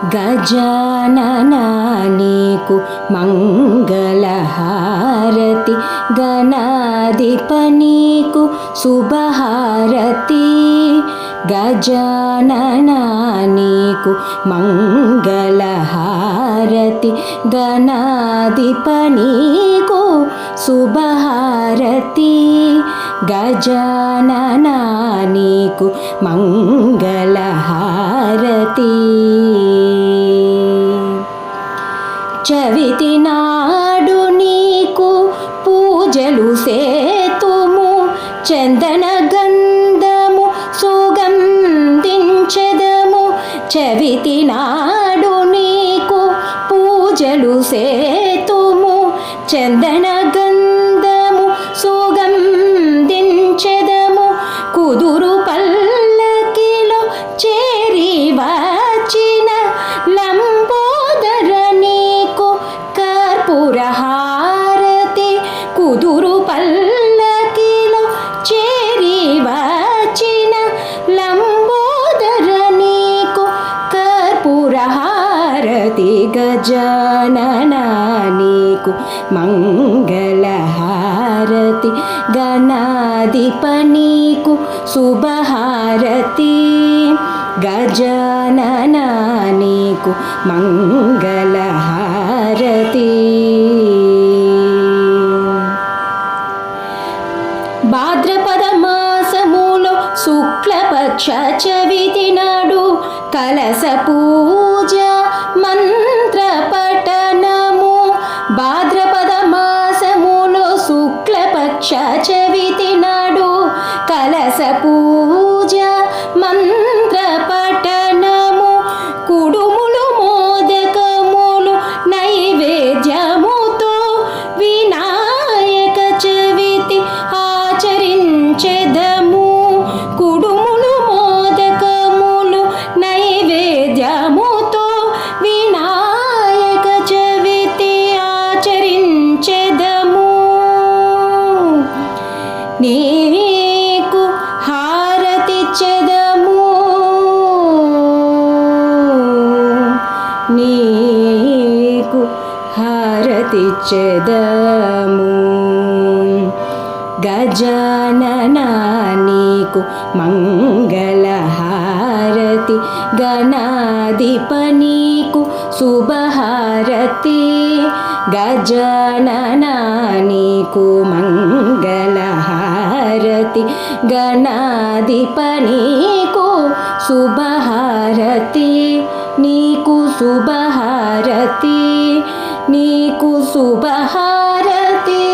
గజాననా నీకు మంగళహారతి, గణాధిప నీకు శుభహారతి. గజాననా నీకు మంగళహారతి, గణాధిప నీకు శుభహారతి. గజాననా నీకు మంగళహారతి. చవితి నాడు నీకు పూజలు సేతుము, చందన గంధము సుగంధించెదము. చవితి నాడు నీకు పూజలు సేతుము, చందన గంధము సుగంధించెదము. కుదురు పల్లకిలో చేరి వచ్చిన లంబోదర నీకు కర్పూరహారతి. కుదురు పల్లకిలో చేరి వచ్చిన లంబోదర నీకు కర్పూరహారతి. గజాననా నీకు మంగళహారతి, గణాధిప నీకు శుభహారతి. గజాననా నీకు మంగళహారతి. భాద్రపద మాసములో శుక్లపక్ష చవితి నాడు కలశ పూజ మంత్ర పఠనము. భాద్రపద మాసములో శుక్లపక్ష చవితి నాడు కలశ పూజ మంత్ర పఠనము. కుడుములు మోదకములు నైవేద్యముతో వినాయక చవితి ఆచరించెదము. కుడుములు మోదకములు నైవేద్యముతో వినాయక చవితి ఆచరించెదము. నీకు హారతిచ్చెదము, నీకు హారతిచ్చెదము. గజాననా నీకు మంగళహారతి, గణాధిప నీకు శుభహారతి. గజాననా నీకు మంగళహారతి, గణాధిప నీకు శుభహారతి. నీకు శుభహారతి, నీకు శుభహారతి.